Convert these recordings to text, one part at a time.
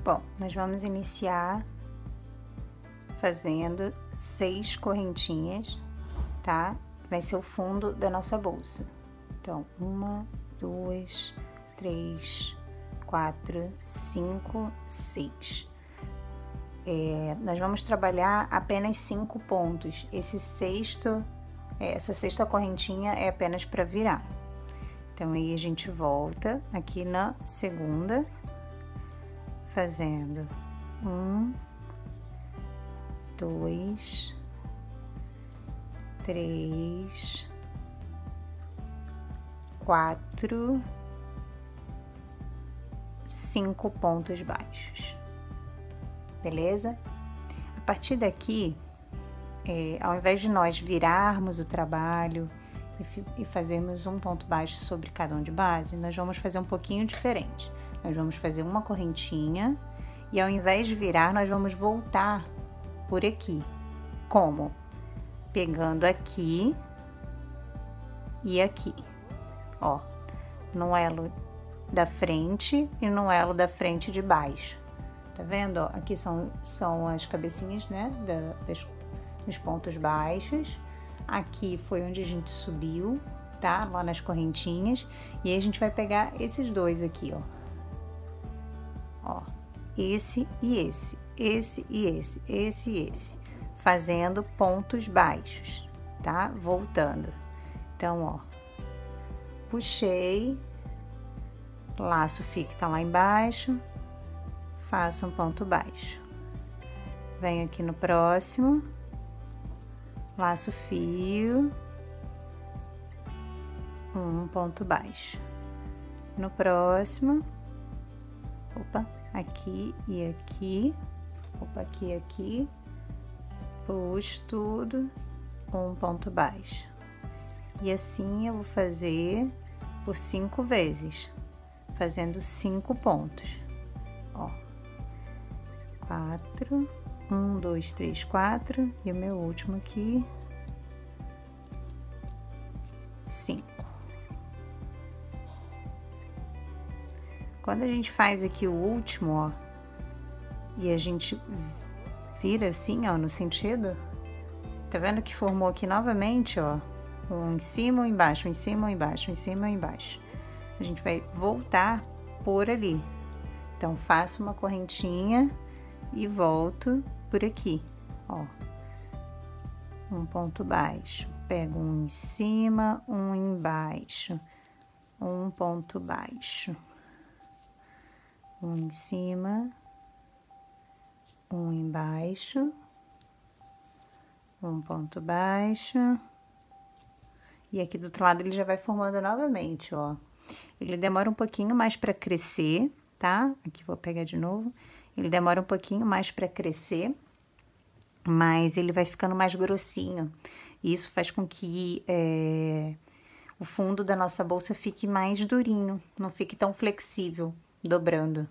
Bom, nós vamos iniciar fazendo 6 correntinhas, tá? Vai ser o fundo da nossa bolsa. Então, 1, 2, 3, 4, 5, 6. Nós vamos trabalhar apenas 5 pontos. Essa sexta correntinha é apenas para virar. Então, aí a gente volta aqui na segunda, fazendo 1, 2, 3, 4, 5 pontos baixos, beleza? A partir daqui, ao invés de nós virarmos o trabalho e fazermos um ponto baixo sobre cada um de base, nós vamos fazer um pouquinho diferente. Nós vamos fazer uma correntinha e ao invés de virar, nós vamos voltar por aqui. Como? Pegando aqui e aqui, ó, no elo da frente e no elo da frente de baixo. Tá vendo? Ó, aqui são as cabecinhas, né, dos pontos baixos. Aqui foi onde a gente subiu, tá? Lá nas correntinhas. E aí a gente vai pegar esses dois aqui, ó. Ó, esse e esse, esse e esse, esse e esse. Fazendo pontos baixos, tá? Voltando. Então, ó, puxei, laço fica lá embaixo, faço um ponto baixo. Venho aqui no próximo, laço fio, um ponto baixo. No próximo, opa, aqui e aqui, opa, aqui e aqui, puxo tudo, um ponto baixo. E assim eu vou fazer por 5 vezes, fazendo 5 pontos, ó, 4, 1, 2, 3, 4, e o meu último aqui, 5. Quando a gente faz aqui o último, ó, e a gente vira assim, ó, no sentido, tá vendo que formou aqui novamente, ó, um em cima, um embaixo, um em cima, um embaixo, um em cima, um embaixo. A gente vai voltar por ali. Então, faço uma correntinha e volto por aqui, ó. Um ponto baixo. Pego um em cima, um embaixo. Um ponto baixo. Um em cima, um embaixo. Um ponto baixo. E aqui do outro lado ele já vai formando novamente, ó. Ele demora um pouquinho mais para crescer, tá? Aqui vou pegar de novo. Ele demora um pouquinho mais para crescer, mas ele vai ficando mais grossinho. E isso faz com que o fundo da nossa bolsa fique mais durinho, não fique tão flexível, dobrando,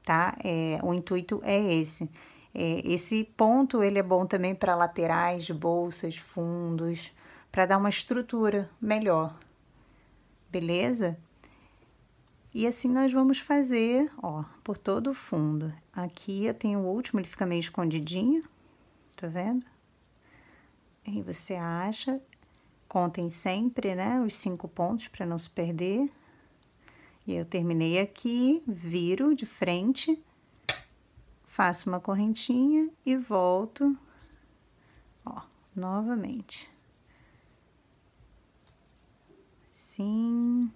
tá? O intuito é esse. Esse ponto, ele é bom também para laterais de bolsas, fundos, para dar uma estrutura melhor, beleza? E assim nós vamos fazer, ó, por todo o fundo. Aqui eu tenho o último, ele fica meio escondidinho, tá vendo? Aí você acha, contem sempre, né, os 5 pontos para não se perder. E eu terminei aqui, viro de frente, faço uma correntinha e volto, ó, novamente. Assim.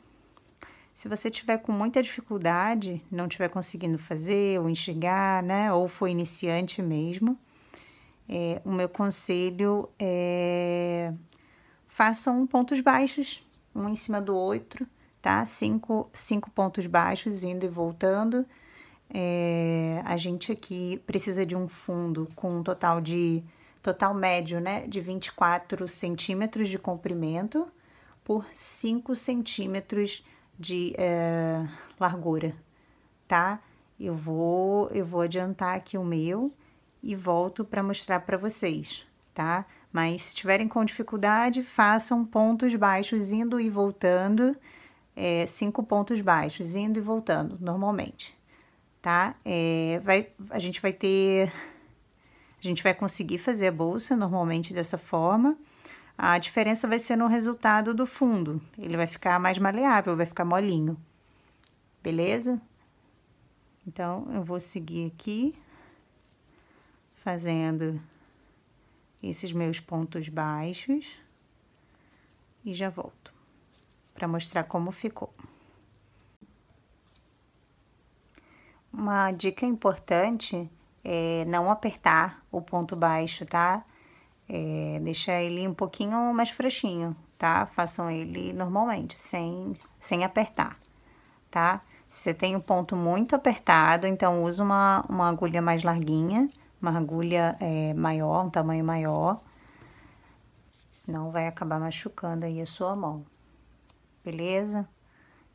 Se você tiver com muita dificuldade, não tiver conseguindo fazer ou enxergar, né, ou for iniciante mesmo, o meu conselho é façam pontos baixos, um em cima do outro, tá? 5 pontos baixos, indo e voltando. A gente aqui precisa de um fundo com um total médio, né, de 24 centímetros de comprimento por 5 centímetros de largura, tá? Eu vou adiantar aqui o meu e volto para mostrar para vocês, tá? Mas se tiverem com dificuldade, façam pontos baixos indo e voltando, 5 pontos baixos indo e voltando, normalmente, tá? A gente vai conseguir fazer a bolsa normalmente dessa forma. A diferença vai ser no resultado do fundo. Ele vai ficar mais maleável, vai ficar molinho. Beleza? Então, eu vou seguir aqui, fazendo esses meus pontos baixos. E já volto, para mostrar como ficou. Uma dica importante é não apertar o ponto baixo, tá? Deixar ele um pouquinho mais frouxinho, tá? Façam ele normalmente, sem apertar, tá? Se você tem um ponto muito apertado, então usa uma agulha mais larguinha, uma agulha maior, um tamanho maior, senão vai acabar machucando aí a sua mão, beleza?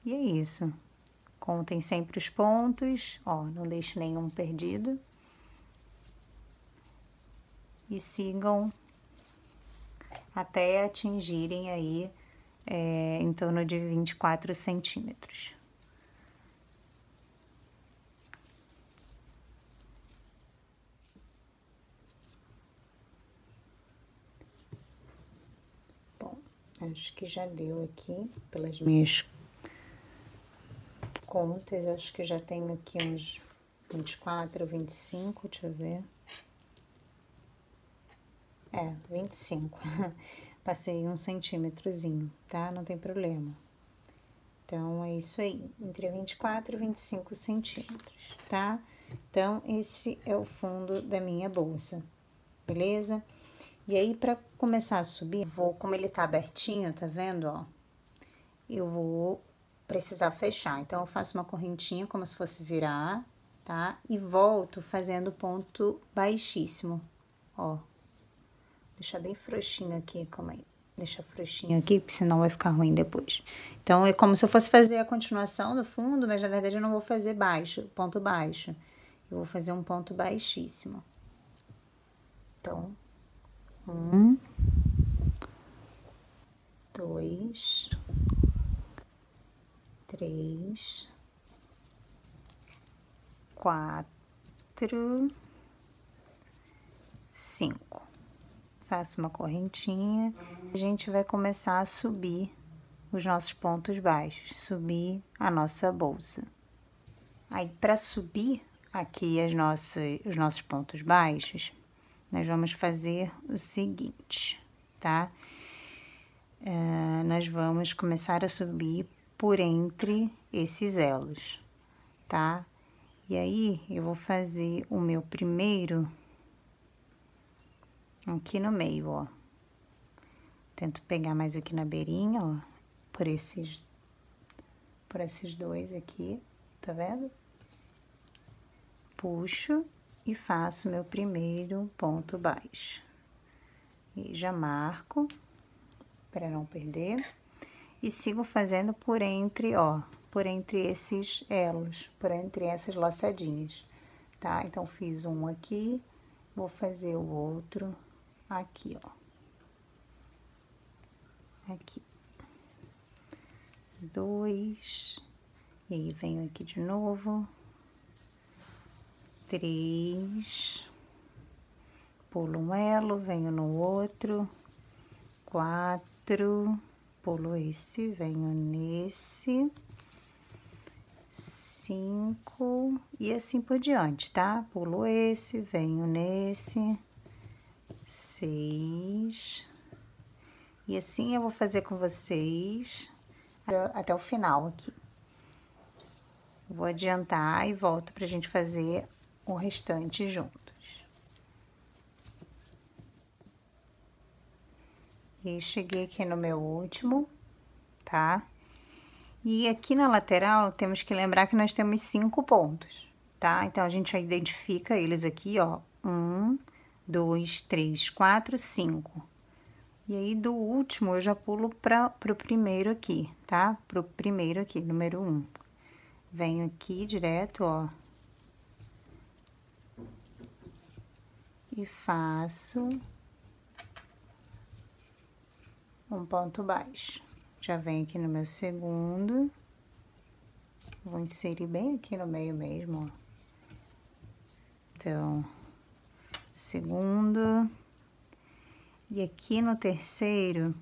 E é isso. Contem sempre os pontos, ó, não deixe nenhum perdido. E sigam até atingirem aí em torno de 24 centímetros. Bom, acho que já deu aqui, pelas minhas contas, acho que já tenho aqui uns 24, 25, deixa eu ver. 25. Passei 1 centímetrozinho, tá? Não tem problema. Então, é isso aí, entre 24 e 25 centímetros, tá? Então, esse é o fundo da minha bolsa, beleza? E aí, pra começar a subir, como ele tá abertinho, tá vendo, ó? Eu vou precisar fechar. Então, eu faço uma correntinha como se fosse virar, tá? E volto fazendo ponto baixíssimo, ó. Deixar bem frouxinho aqui, calma aí. Deixa frouxinho aqui, porque senão vai ficar ruim depois. Então, é como se eu fosse fazer a continuação do fundo, mas na verdade eu não vou fazer baixo, ponto baixo. Eu vou fazer um ponto baixíssimo. Então, 1, 2, 3, 4, 5. Faço uma correntinha. A gente vai começar a subir os nossos pontos baixos, subir a nossa bolsa. Aí, para subir aqui os nossos pontos baixos, nós vamos fazer o seguinte, tá? Nós vamos começar a subir por entre esses elos, tá? E aí, eu vou fazer o meu primeiro aqui no meio, ó. Tento pegar mais aqui na beirinha, ó, por esses dois aqui, tá vendo? Puxo e faço meu primeiro ponto baixo. E já marco, para não perder. E sigo fazendo por entre, ó, por entre esses elos, por entre essas laçadinhas, tá? Então, fiz um aqui, vou fazer o outro aqui, ó. Aqui. 2. E aí, venho aqui de novo. 3. Pulo um elo, venho no outro. 4. Pulo esse, venho nesse. 5. E assim por diante, tá? Pulo esse, venho nesse. 6. E assim eu vou fazer com vocês até o final aqui. Vou adiantar e volto pra gente fazer o restante juntos. E cheguei aqui no meu último, tá? E aqui na lateral, temos que lembrar que nós temos 5 pontos, tá? Então, a gente já identifica eles aqui, ó. 1, 2, 3, 4, 5. E aí, do último, eu já pulo pro primeiro aqui, tá? Pro primeiro aqui, número 1. Venho aqui direto, ó. E faço um ponto baixo. Já venho aqui no meu segundo. Vou inserir bem aqui no meio mesmo, ó. Então, segundo. E aqui no terceiro,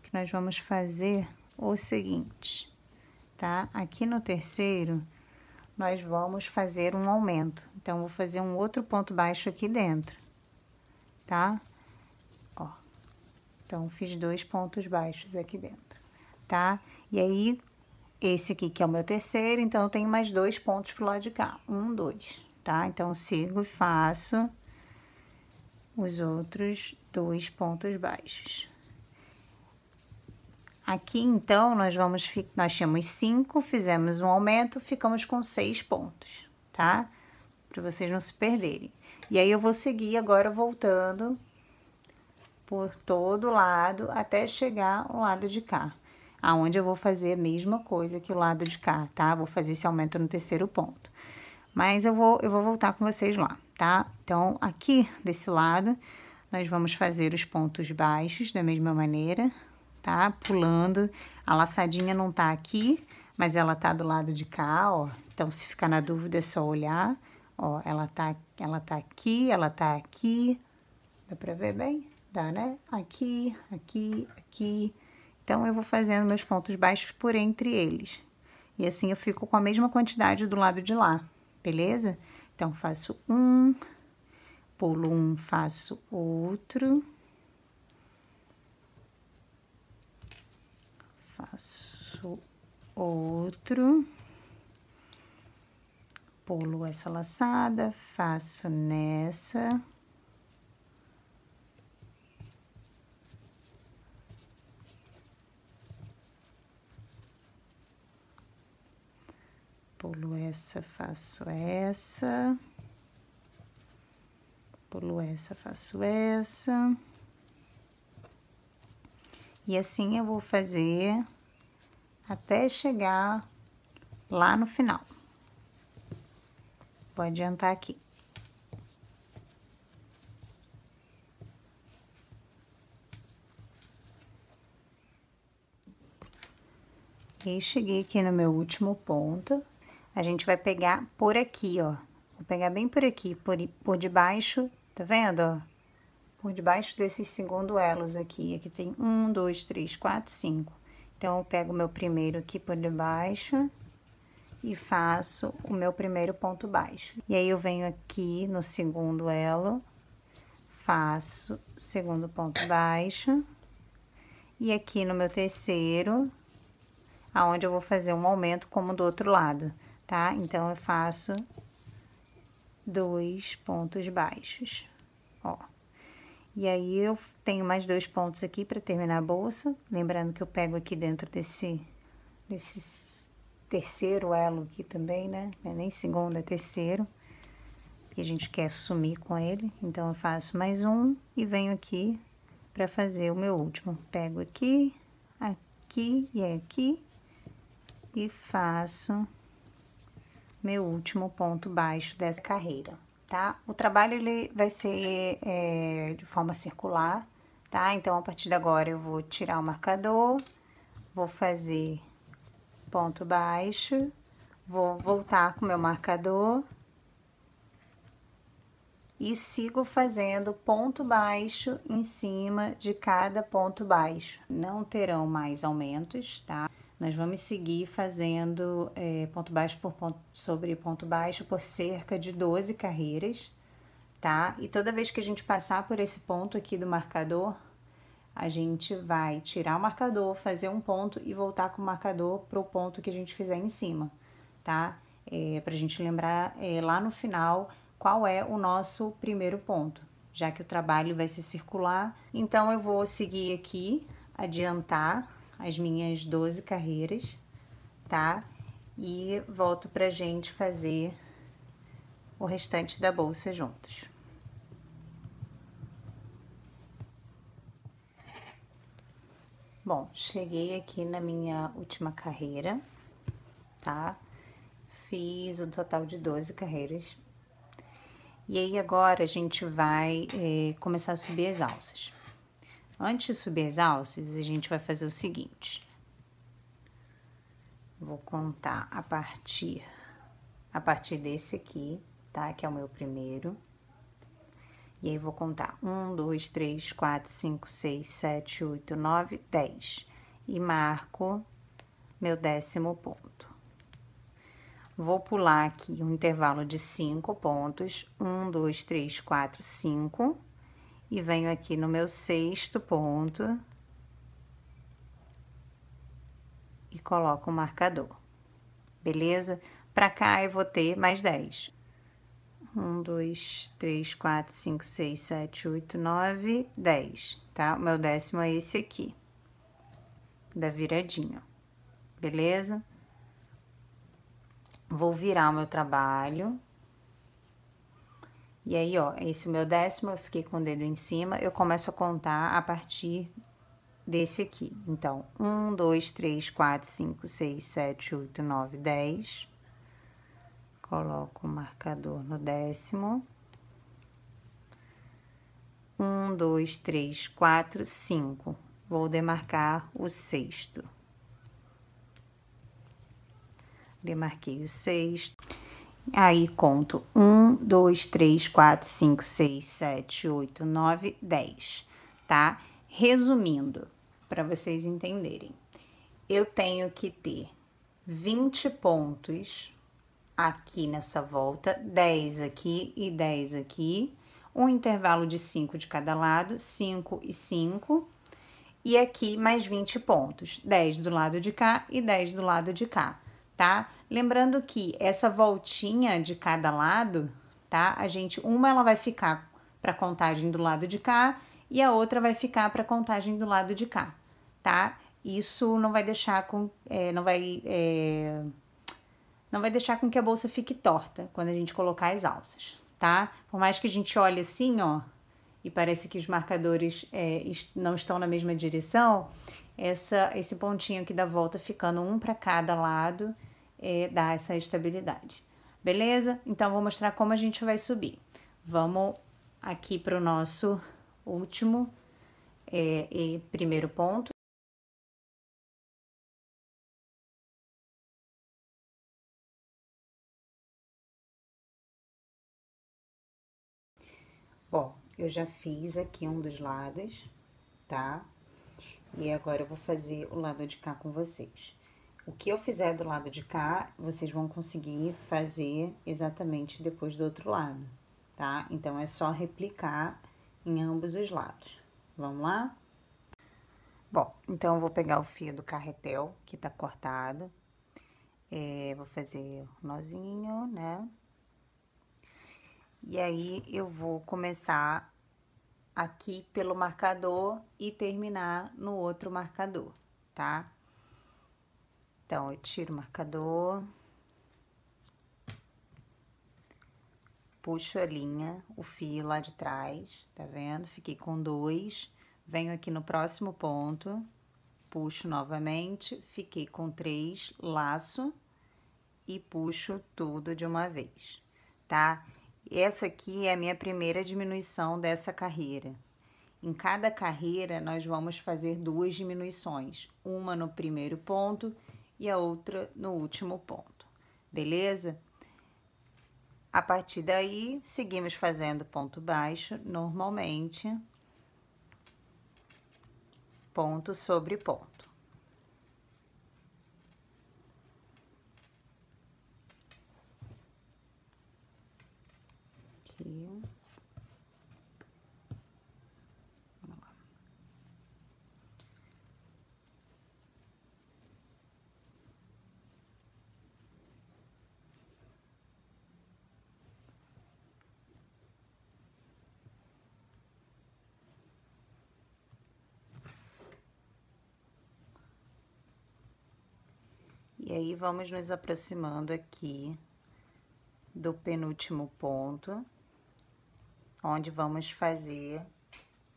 que nós vamos fazer o seguinte, tá? Aqui no terceiro, nós vamos fazer um aumento. Então, vou fazer um outro ponto baixo aqui dentro, tá? Ó. Então, fiz 2 pontos baixos aqui dentro, tá? E aí, esse aqui que é o meu terceiro, então, eu tenho mais 2 pontos pro lado de cá. 1, 2, tá? Então, eu sigo e faço os outros 2 pontos baixos. Aqui, então, nós tínhamos 5, fizemos um aumento, ficamos com 6 pontos, tá? Para vocês não se perderem. E aí, eu vou seguir agora voltando por todo lado até chegar ao lado de cá, aonde eu vou fazer a mesma coisa que o lado de cá, tá? Vou fazer esse aumento no terceiro ponto. Mas eu vou voltar com vocês lá, tá? Então, aqui desse lado, nós vamos fazer os pontos baixos da mesma maneira, tá? Pulando, a laçadinha não tá aqui, mas ela tá do lado de cá, ó. Então, se ficar na dúvida, é só olhar, ó, ela tá aqui, ela tá aqui. Dá pra ver bem? Dá, né? Aqui, aqui, aqui. Então, eu vou fazendo meus pontos baixos por entre eles. E assim, eu fico com a mesma quantidade do lado de lá, beleza? Então, faço um, pulo um, faço outro. Faço outro, pulo essa laçada, faço nessa, pulo essa, faço essa, pulo essa, faço essa. E assim eu vou fazer até chegar lá no final. Vou adiantar aqui. E cheguei aqui no meu último ponto. A gente vai pegar por aqui, ó. Vou pegar bem por aqui, por debaixo, tá vendo, ó? Por debaixo desses segundo elos aqui. Aqui tem 1, 2, 3, 4, 5. Então, eu pego o meu primeiro aqui por debaixo e faço o meu primeiro ponto baixo. E aí, eu venho aqui no segundo elo, faço segundo ponto baixo. E aqui no meu terceiro, aonde eu vou fazer um aumento como do outro lado, tá? Então, eu faço 2 pontos baixos, ó. E aí, eu tenho mais 2 pontos aqui para terminar a bolsa. Lembrando que eu pego aqui dentro desse terceiro elo aqui também, né? Não é nem segundo, é terceiro. Que a gente quer sumir com ele. Então, eu faço mais um e venho aqui para fazer o meu último. Pego aqui, aqui e aqui. E faço meu último ponto baixo dessa carreira. Tá? O trabalho, ele vai ser de forma circular, tá? Então, a partir de agora, eu vou tirar o marcador, vou fazer ponto baixo, vou voltar com o meu marcador e sigo fazendo ponto baixo em cima de cada ponto baixo. Não terão mais aumentos, tá? Nós vamos seguir fazendo ponto baixo sobre ponto baixo por cerca de 12 carreiras, tá? E toda vez que a gente passar por esse ponto aqui do marcador, a gente vai tirar o marcador, fazer um ponto e voltar com o marcador pro ponto que a gente fizer em cima, tá? Pra gente lembrar lá no final qual é o nosso primeiro ponto, já que o trabalho vai ser circular. Então, eu vou seguir aqui, adiantar as minhas 12 carreiras, tá? E volto pra gente fazer o restante da bolsa juntos. Bom, cheguei aqui na minha última carreira, tá? Fiz um total de 12 carreiras. E aí, agora, a gente vai começar a subir as alças. Antes de subir as alças, a gente vai fazer o seguinte. Vou contar a partir desse aqui, tá? Que é o meu primeiro. E aí, vou contar 1, 2, 3, 4, 5, 6, 7, 8, 9, 10. E marco meu 10º ponto. Vou pular aqui um intervalo de 5 pontos. 1, 2, 3, 4, 5. E venho aqui no meu 6º ponto. E coloco o marcador. Beleza? Pra cá, eu vou ter mais 10. 1, 2, 3, 4, 5, 6, 7, 8, 9, 10, tá? O meu 10º é esse aqui, da viradinha, beleza? Vou virar o meu trabalho. E aí, ó, esse é o meu 10º, eu fiquei com o dedo em cima, eu começo a contar a partir desse aqui. Então, 1, 2, 3, 4, 5, 6, 7, 8, 9, 10. Coloco o marcador no 10º. 1, 2, 3, 4, 5. Vou demarcar o 6º. Demarquei o 6º. Aí, conto 1, 2, 3, 4, 5, 6, 7, 8, 9, 10, tá? Resumindo, para vocês entenderem, eu tenho que ter 20 pontos aqui nessa volta, 10 aqui e 10 aqui, um intervalo de 5 de cada lado, 5 e 5, e aqui mais 20 pontos, 10 do lado de cá e 10 do lado de cá, tá? Lembrando que essa voltinha de cada lado, tá? Uma ela vai ficar para contagem do lado de cá e a outra vai ficar para contagem do lado de cá, tá? Isso não vai deixar não vai deixar com que a bolsa fique torta quando a gente colocar as alças, tá? Por mais que a gente olhe assim, ó, e parece que os marcadores não estão na mesma direção, esse pontinho aqui da volta ficando um para cada lado, dá essa estabilidade. Beleza? Então, vou mostrar como a gente vai subir. Vamos aqui para o nosso último e primeiro ponto. Bom, eu já fiz aqui um dos lados, tá? E agora eu vou fazer o lado de cá com vocês. O que eu fizer do lado de cá, vocês vão conseguir fazer exatamente depois do outro lado, tá? Então, é só replicar em ambos os lados. Vamos lá? Bom, então eu vou pegar o fio do carretel, que tá cortado. Vou fazer o nozinho, né? E aí, eu vou começar aqui pelo marcador e terminar no outro marcador, tá? Então, eu tiro o marcador, puxo a linha, o fio lá de trás, tá vendo? Fiquei com 2, venho aqui no próximo ponto, puxo novamente, fiquei com 3, laço e puxo tudo de uma vez, tá? Essa aqui é a minha primeira diminuição dessa carreira. Em cada carreira, nós vamos fazer 2 diminuições, uma no primeiro ponto e a outra no último ponto, beleza? A partir daí, seguimos fazendo ponto baixo normalmente, ponto sobre ponto. Aqui. E aí, vamos nos aproximando aqui do penúltimo ponto, onde vamos fazer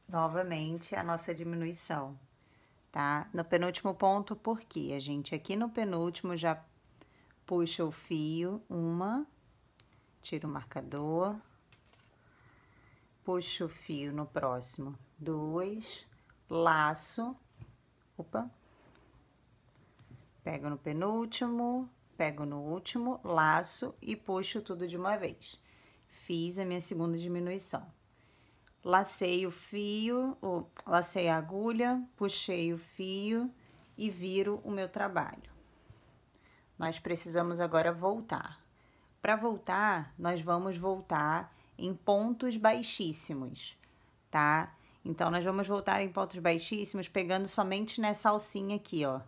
novamente a nossa diminuição, tá? No penúltimo ponto, porque a gente aqui no penúltimo já puxa o fio, tira o marcador, puxo o fio no próximo, 2, laço, pego no penúltimo, pego no último, laço e puxo tudo de uma vez. fiz a minha segunda diminuição. Lacei o fio, ou lacei a agulha, puxei o fio e viro o meu trabalho. Nós precisamos agora voltar. Para voltar, nós vamos voltar em pontos baixíssimos, tá? Então, nós vamos voltar em pontos baixíssimos pegando somente nessa alcinha aqui, ó.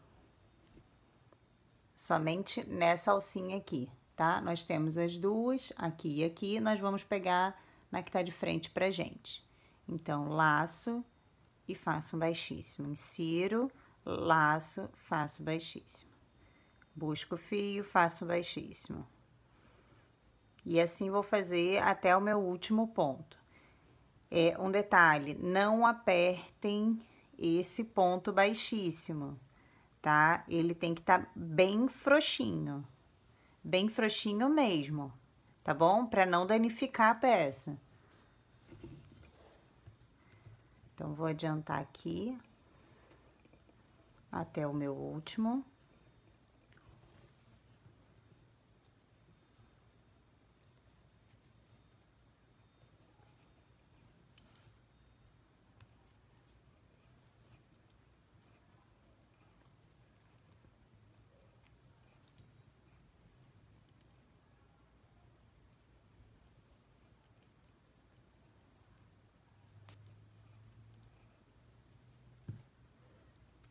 Somente nessa alcinha aqui, tá? Nós temos as duas, aqui e aqui, nós vamos pegar na que tá de frente pra gente. Então, laço e faço um baixíssimo. Insiro, laço, faço baixíssimo. Busco o fio, faço baixíssimo. E assim vou fazer até o meu último ponto. Um detalhe, não apertem esse ponto baixíssimo, tá? Ele tem que estar bem frouxinho mesmo, tá bom? Para não danificar a peça. Então, vou adiantar aqui até o meu último.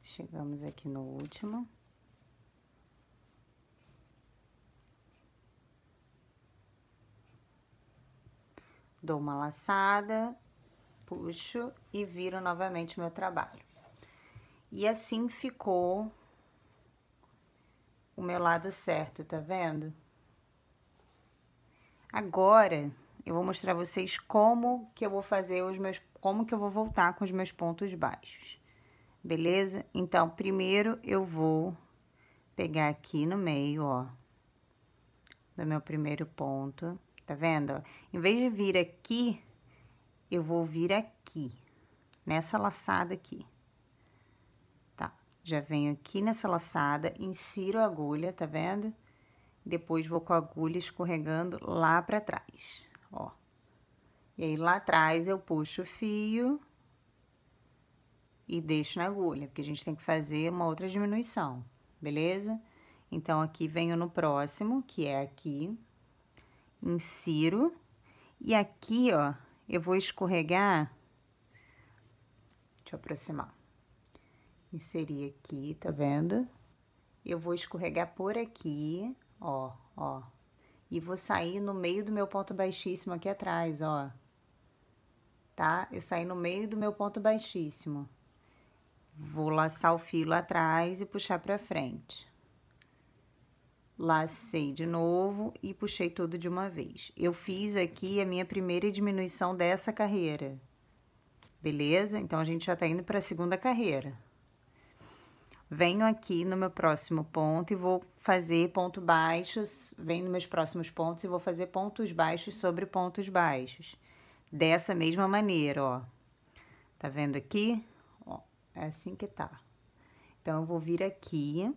Chegamos aqui no último. Dou uma laçada, puxo e viro novamente o meu trabalho. E assim ficou o meu lado certo, tá vendo? Agora, eu vou mostrar a vocês como que eu vou fazer como que eu vou voltar com os meus pontos baixos. Beleza? Então, primeiro eu vou pegar aqui no meio, ó, do meu primeiro ponto, tá vendo? Ó? Em vez de vir aqui, eu vou vir aqui, nessa laçada aqui. Tá? Já venho aqui nessa laçada, insiro a agulha, tá vendo? Depois vou com a agulha escorregando lá pra trás, ó. E aí, lá atrás, eu puxo o fio e deixo na agulha, porque a gente tem que fazer uma outra diminuição, beleza? Então, aqui venho no próximo, que é aqui, insiro, e aqui, ó, eu vou escorregar, deixa eu aproximar, inserir aqui, tá vendo? Eu vou escorregar por aqui, ó, ó, e vou sair no meio do meu ponto baixíssimo aqui atrás, ó, tá? Eu saí no meio do meu ponto baixíssimo. Vou laçar o fio lá atrás e puxar pra frente. Lacei de novo e puxei tudo de uma vez. Eu fiz aqui a minha primeira diminuição dessa carreira, beleza? Então, a gente já tá indo pra segunda carreira. Venho aqui no meu próximo ponto e vou fazer ponto baixos, venho nos meus próximos pontos e vou fazer pontos baixos sobre pontos baixos. Dessa mesma maneira, ó. Tá vendo aqui? Ó, é assim que tá. Então, eu vou vir aqui,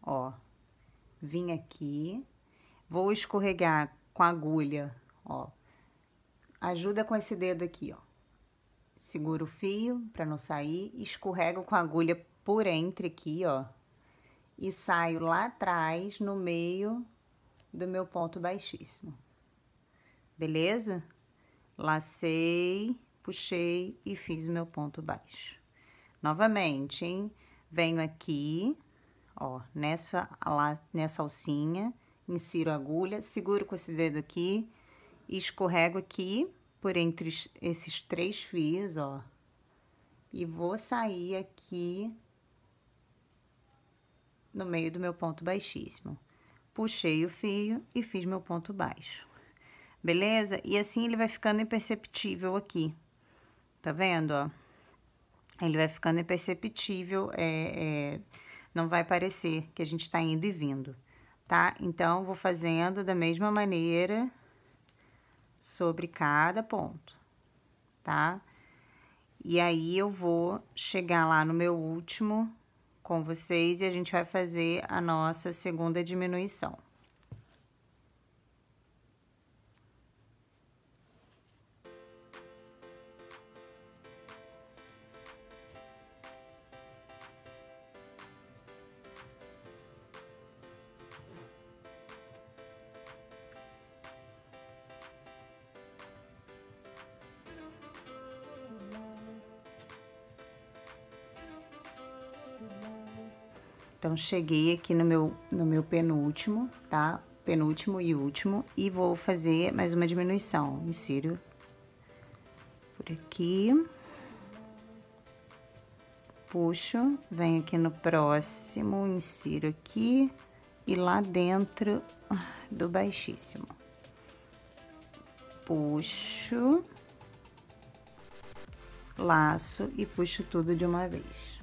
ó. Vim aqui, vou escorregar com a agulha, ó. Ajuda com esse dedo aqui, ó. Seguro o fio pra não sair, escorrego com a agulha por entre aqui, ó. E saio lá atrás, no meio do meu ponto baixíssimo. Beleza? Lacei, puxei e fiz o meu ponto baixo. Novamente, hein? Venho aqui, ó, nessa alcinha, insiro a agulha, seguro com esse dedo aqui, escorrego aqui por entre esses 3 fios, ó, e vou sair aqui no meio do meu ponto baixíssimo. Puxei o fio e fiz meu ponto baixo. Beleza? E assim ele vai ficando imperceptível aqui. Tá vendo, ó? Ele vai ficando imperceptível, não vai parecer que a gente tá indo e vindo, tá? Então, vou fazendo da mesma maneira sobre cada ponto, tá? E aí, eu vou chegar lá no meu último com vocês e a gente vai fazer a nossa segunda diminuição. Então, cheguei aqui no meu penúltimo, tá? Penúltimo e último, e vou fazer mais uma diminuição. Insiro por aqui. Puxo, venho aqui no próximo, insiro aqui e lá dentro do baixíssimo. Puxo, laço e puxo tudo de uma vez.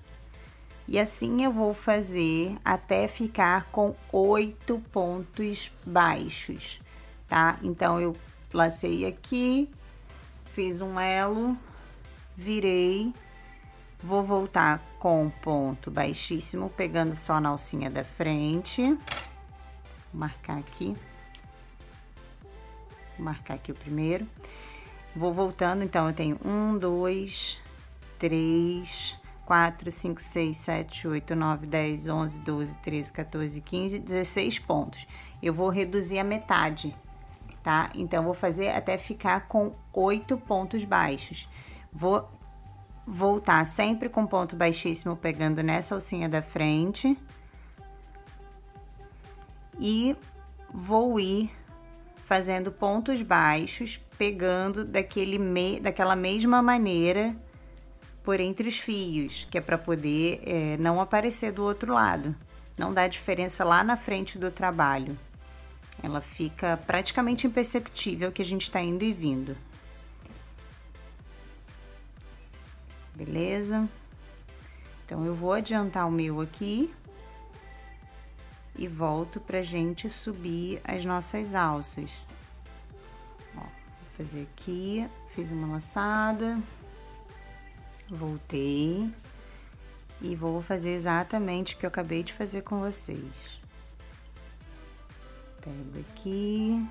E assim eu vou fazer até ficar com 8 pontos baixos, tá? Então, eu lacei aqui, fiz um elo, virei, vou voltar com ponto baixíssimo, pegando só na alcinha da frente. Vou marcar aqui. Vou marcar aqui o primeiro. Vou voltando, então, eu tenho 1, 2, 3, 4, 5, 6, 7, 8, 9, 10, 11, 12, 13, 14, 15, 16 pontos. Eu vou reduzir a metade, tá? Então, vou fazer até ficar com 8 pontos baixos. Vou voltar sempre com ponto baixíssimo, pegando nessa alcinha da frente. E vou ir fazendo pontos baixos, pegando daquela mesma maneira por entre os fios, que é para poder não aparecer do outro lado. Não dá diferença lá na frente do trabalho. Ela fica praticamente imperceptível que a gente tá indo e vindo. Beleza? Então, eu vou adiantar o meu aqui e volto pra gente subir as nossas alças. Ó, vou fazer aqui, fiz uma laçada, voltei e vou fazer exatamente o que eu acabei de fazer com vocês. Pego aqui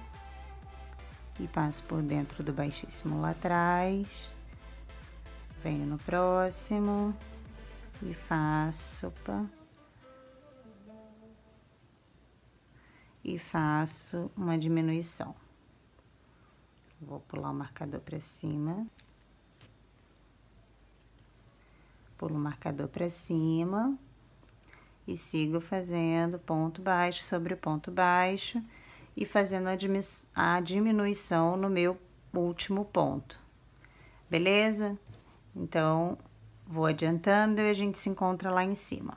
e passo por dentro do baixíssimo lá atrás. Venho no próximo e faço, opa, e faço uma diminuição. Vou pular o marcador para cima. Pulo o marcador para cima e sigo fazendo ponto baixo sobre ponto baixo e fazendo a diminuição no meu último ponto. Beleza? Então, vou adiantando e a gente se encontra lá em cima.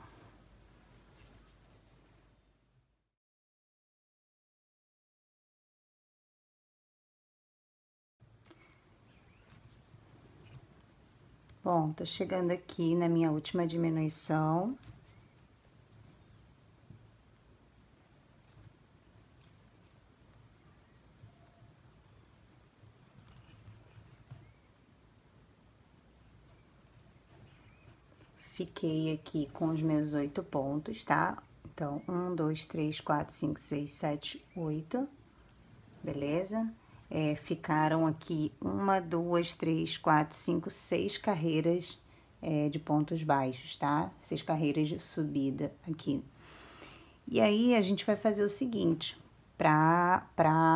Bom, tô chegando aqui na minha última diminuição. Fiquei aqui com os meus 8 pontos, tá? Então, 1, 2, 3, 4, 5, 6, 7, 8, beleza? Ficaram aqui 1, 2, 3, 4, 5, 6 carreiras de pontos baixos, tá? 6 carreiras de subida aqui. E aí, a gente vai fazer o seguinte, pra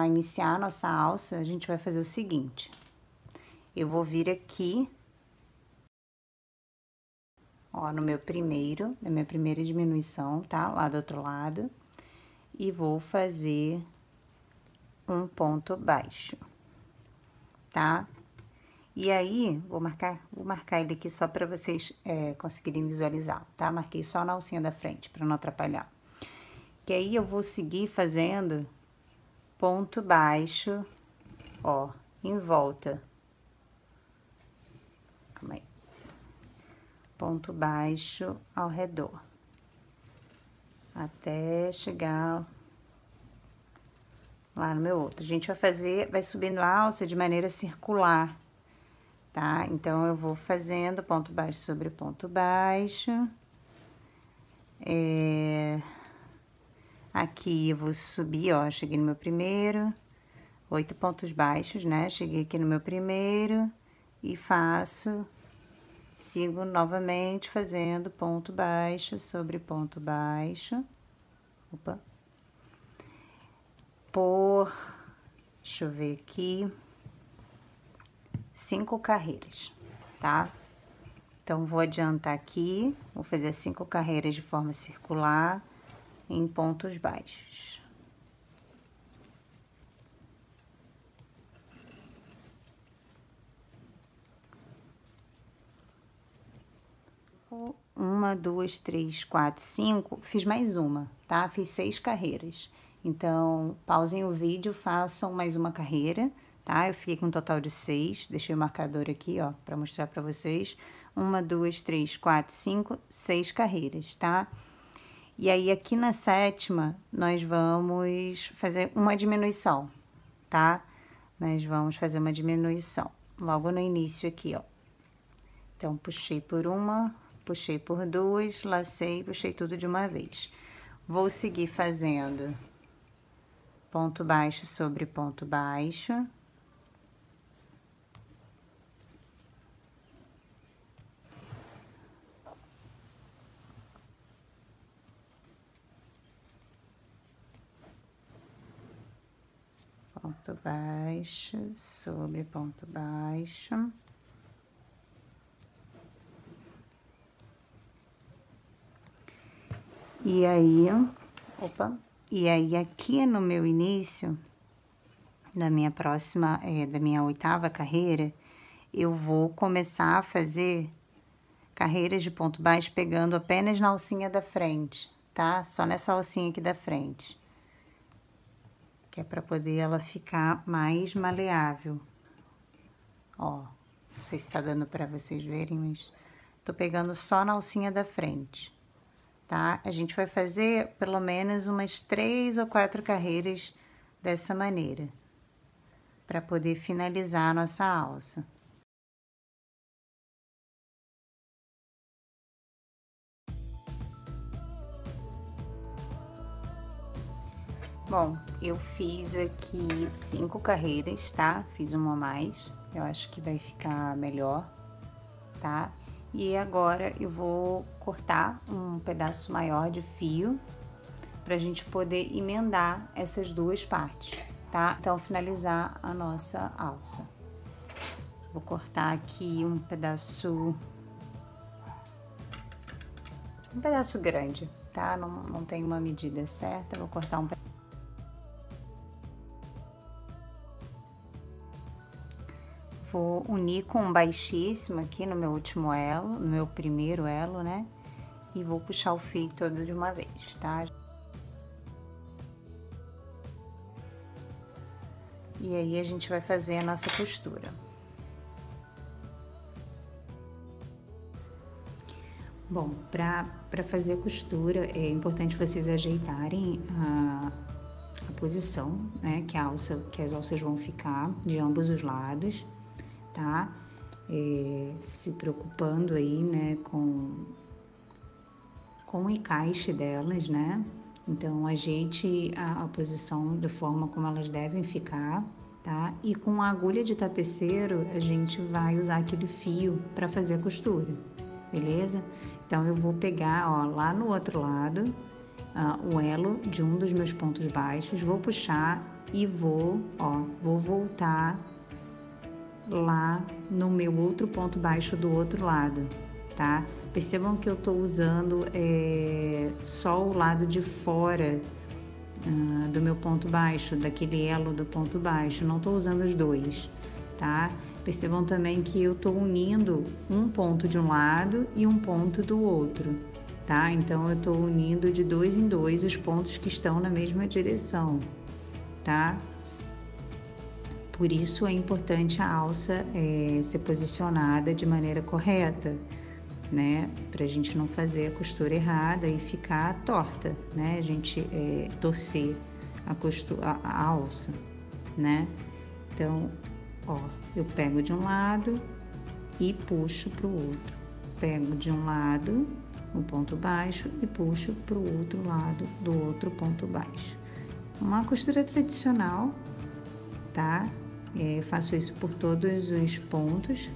iniciar a nossa alça, a gente vai fazer o seguinte. Eu vou vir aqui, ó, na minha primeira diminuição, tá? Lá do outro lado. E vou fazer um ponto baixo, tá? E aí, vou marcar ele aqui só pra vocês conseguirem visualizar, tá? Marquei só na alcinha da frente, pra não atrapalhar. Que aí, eu vou seguir fazendo ponto baixo, ó, em volta. Calma aí. Ponto baixo ao redor, até chegar lá no meu outro. A gente vai subindo a alça de maneira circular, tá? Então, eu vou fazendo ponto baixo sobre ponto baixo. Aqui, eu vou subir, ó, cheguei no meu primeiro, 8 pontos baixos, né? Cheguei aqui no meu primeiro e sigo novamente fazendo ponto baixo sobre ponto baixo. Opa. Deixa eu ver aqui, 5 carreiras, tá? Então, vou adiantar aqui, vou fazer 5 carreiras de forma circular em pontos baixos. Uma, duas, três, quatro, cinco, fiz mais uma, tá? Fiz 6 carreiras. Então, pausem o vídeo, façam mais uma carreira, tá? Eu fiquei com um total de 6, deixei o marcador aqui, ó, pra mostrar pra vocês. Uma, duas, três, quatro, cinco, 6 carreiras, tá? E aí, aqui na 7ª, nós vamos fazer uma diminuição, tá? Nós vamos fazer uma diminuição, logo no início aqui, ó. Então, puxei por uma, puxei por duas, lacei, puxei tudo de uma vez. Vou seguir fazendo ponto baixo sobre ponto baixo. Ponto baixo sobre ponto baixo. E aí, opa, e aí aqui no meu início, da minha próxima, da minha 8ª carreira, eu vou começar a fazer carreiras de ponto baixo pegando apenas na alcinha da frente, tá? Só nessa alcinha aqui da frente. Que é pra poder ela ficar mais maleável. Ó, não sei se tá dando pra vocês verem, mas tô pegando só na alcinha da frente. Tá? A gente vai fazer pelo menos umas 3 ou 4 carreiras dessa maneira, para poder finalizar a nossa alça. Bom, eu fiz aqui 5 carreiras, tá? Fiz uma a mais, eu acho que vai ficar melhor, tá? E agora eu vou cortar um pedaço maior de fio pra gente poder emendar essas duas partes, tá? Então, finalizar a nossa alça. Vou cortar aqui um pedaço grande, tá? Não tem uma medida certa, vou cortar um pedaço. Vou unir com um baixíssimo aqui no meu último elo, no meu primeiro elo, né? E vou puxar o fio todo de uma vez, tá? E aí, a gente vai fazer a nossa costura. Bom, pra fazer a costura, é importante vocês ajeitarem a posição, né? Que as alças vão ficar de ambos os lados, tá? Se preocupando aí, né, com o encaixe delas, né? Então, ajeite a posição da forma como elas devem ficar, tá? E com a agulha de tapeceiro, a gente vai usar aquele fio para fazer a costura, beleza? Então, eu vou pegar, ó, lá no outro lado, o elo de um dos meus pontos baixos, vou puxar e vou voltar lá no meu outro ponto baixo do outro lado, tá? Percebam que eu tô usando só o lado de fora do meu ponto baixo, daquele elo do ponto baixo, não tô usando os dois, tá? Percebam também que eu tô unindo um ponto de um lado e um ponto do outro, tá? Então, eu tô unindo de 2 em 2 os pontos que estão na mesma direção, tá? Por isso, é importante a alça ser posicionada de maneira correta, né? Pra gente não fazer a costura errada e ficar torta, né? A gente torcer a alça, né? Então, ó, eu pego de um lado e puxo pro outro. Pego de um lado o ponto baixo e puxo pro outro lado do outro ponto baixo. Uma costura tradicional, tá? Eu faço isso por todos os pontos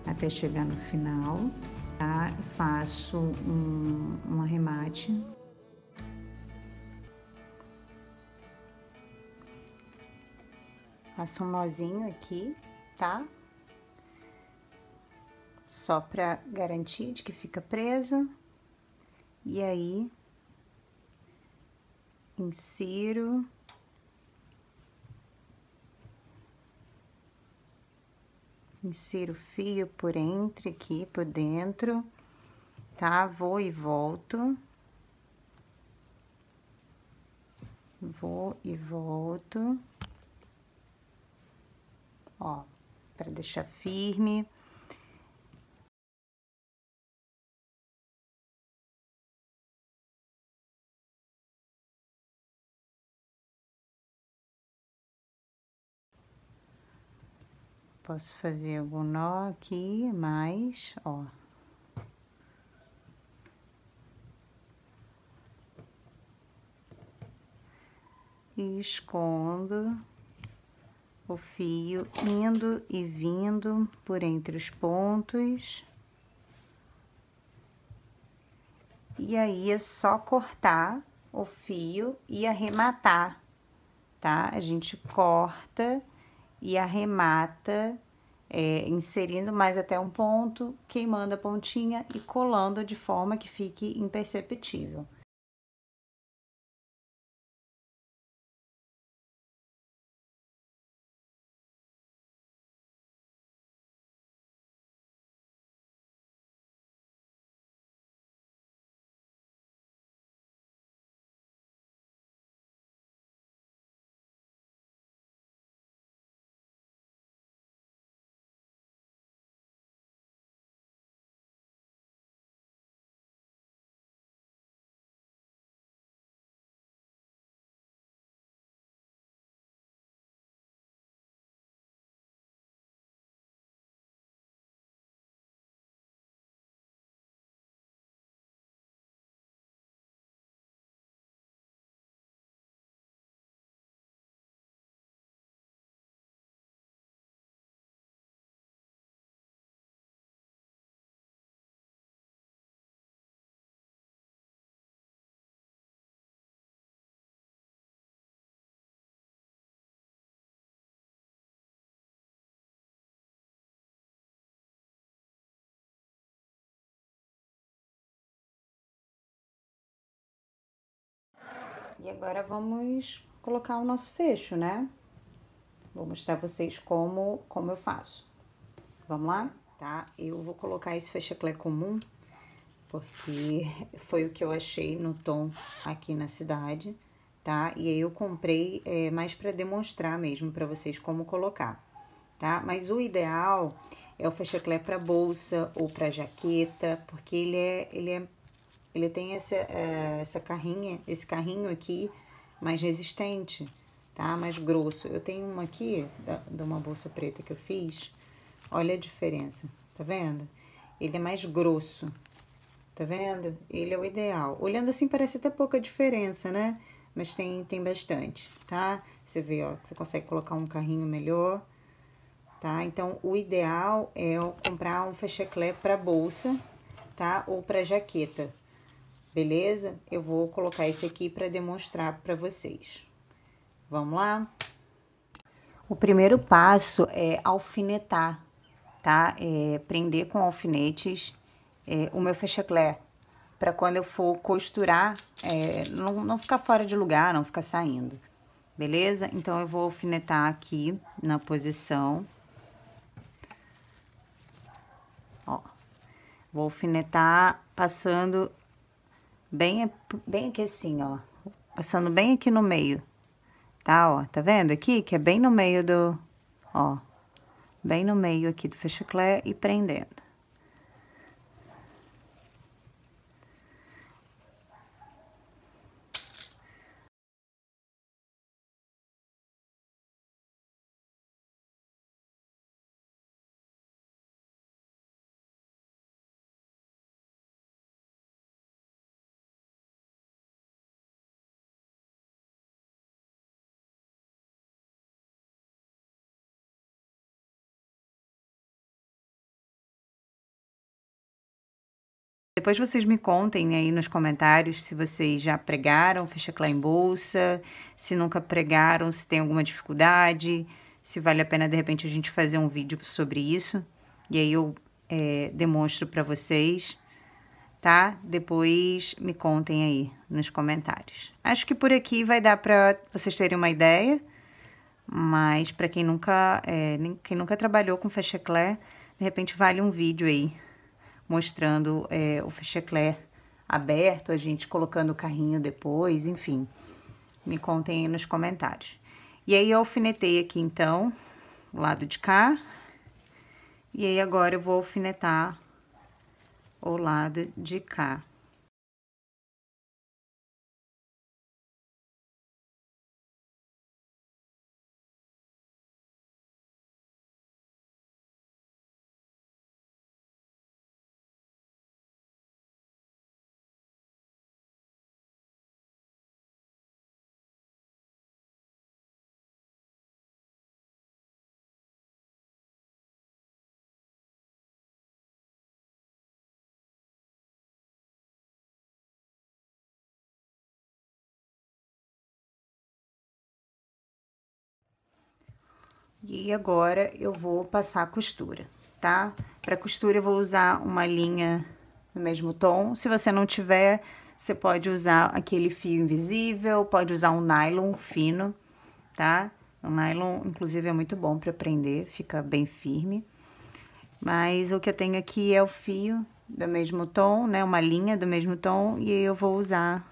até chegar no final, tá? Faço um arremate. Faço um nozinho aqui, tá? só pra garantir de que fica preso. E aí, insiro. Insiro o fio por entre aqui, por dentro, tá? Vou e volto. Vou e volto. Ó, para deixar firme. Posso fazer algum nó aqui, mais, ó. E escondo o fio indo e vindo por entre os pontos. E aí, é só cortar o fio e arrematar, tá? A gente corta e arremata, inserindo mais até um ponto, queimando a pontinha e colando de forma que fique imperceptível. E agora vamos colocar o nosso fecho, né? Vou mostrar pra vocês como eu faço. Vamos lá? Tá? Eu vou colocar esse fechaclé comum, porque foi o que eu achei no tom aqui na cidade, tá? E aí eu comprei mais pra demonstrar mesmo pra vocês como colocar, tá? Mas o ideal é o fechaclé pra bolsa ou pra jaqueta, porque ele tem esse carrinho aqui mais resistente, tá? Mais grosso. Eu tenho uma aqui, de uma bolsa preta que eu fiz. Olha a diferença, tá vendo? Ele é mais grosso, tá vendo? Ele é o ideal. Olhando assim parece até pouca diferença, né? Mas tem bastante, tá? Você vê, ó, você consegue colocar um carrinho melhor, tá? Então, o ideal é comprar um fechaclé pra bolsa, tá? Ou pra jaqueta. Beleza? Eu vou colocar esse aqui para demonstrar para vocês. Vamos lá? O primeiro passo é alfinetar, tá? Prender com alfinetes o meu fechaclé, para quando eu for costurar, não ficar fora de lugar, não ficar saindo. Beleza? Então, eu vou alfinetar aqui na posição. Ó. Vou alfinetar passando bem aqui assim, ó. Passando bem aqui no meio, tá? Ó, tá vendo aqui? Que é bem no meio do... Ó, bem no meio aqui do fechaclé e prendendo. Depois vocês me contem aí nos comentários se vocês já pregaram fechaclé em bolsa, se nunca pregaram, se tem alguma dificuldade, se vale a pena de repente a gente fazer um vídeo sobre isso. E aí eu demonstro para vocês, tá? Depois me contem aí nos comentários. Acho que por aqui vai dar para vocês terem uma ideia, mas para quem nunca trabalhou com fêche éclair, de repente vale um vídeo aí mostrando o fêche éclair aberto, a gente colocando o carrinho depois, enfim. Me contem aí nos comentários. E aí eu alfinetei aqui então o lado de cá. E aí agora eu vou alfinetar o lado de cá. E agora eu vou passar a costura, tá? Pra costura eu vou usar uma linha no mesmo tom. Se você não tiver, você pode usar aquele fio invisível, pode usar um nylon fino, tá? O nylon, inclusive, é muito bom pra prender, fica bem firme. Mas o que eu tenho aqui é o fio do mesmo tom, né? Uma linha do mesmo tom, e aí eu vou usar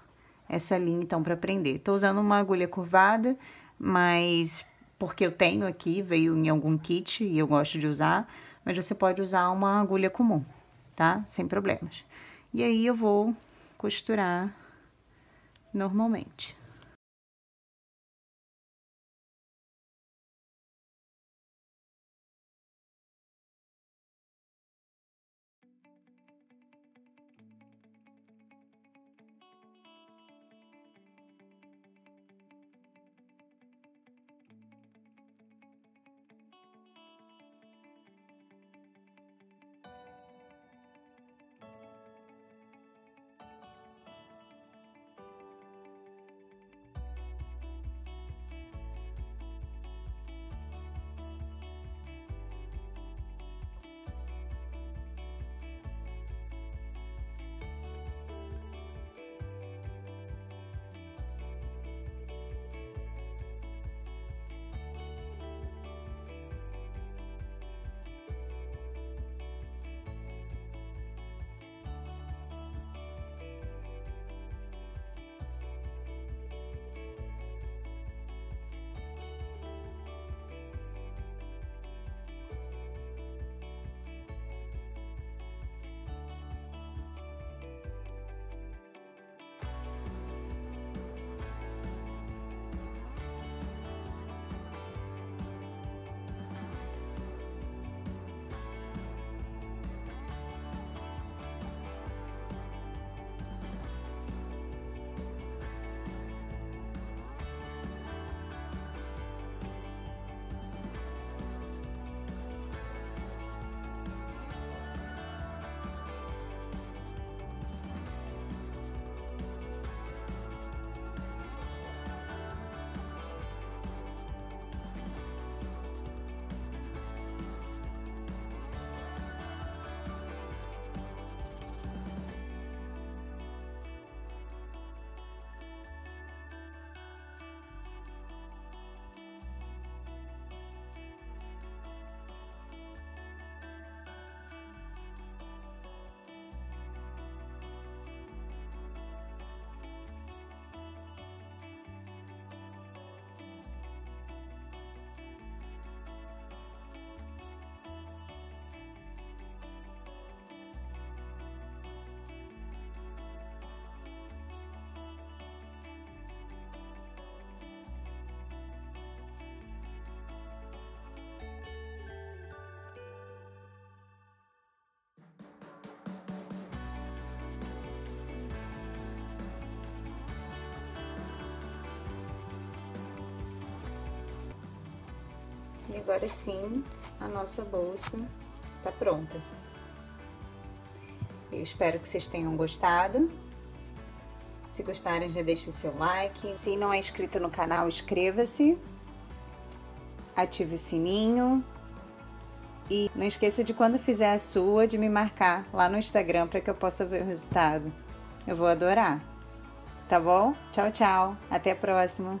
essa linha, então, pra prender. Tô usando uma agulha curvada, mas porque eu tenho aqui, veio em algum kit e eu gosto de usar, mas você pode usar uma agulha comum, tá? Sem problemas. E aí eu vou costurar normalmente. E agora sim, a nossa bolsa tá pronta. Eu espero que vocês tenham gostado. Se gostarem, já deixa o seu like. Se não é inscrito no canal, inscreva-se. Ative o sininho. E não esqueça de quando fizer a sua, de me marcar lá no Instagram para que eu possa ver o resultado. Eu vou adorar. Tá bom? Tchau, tchau. Até a próxima.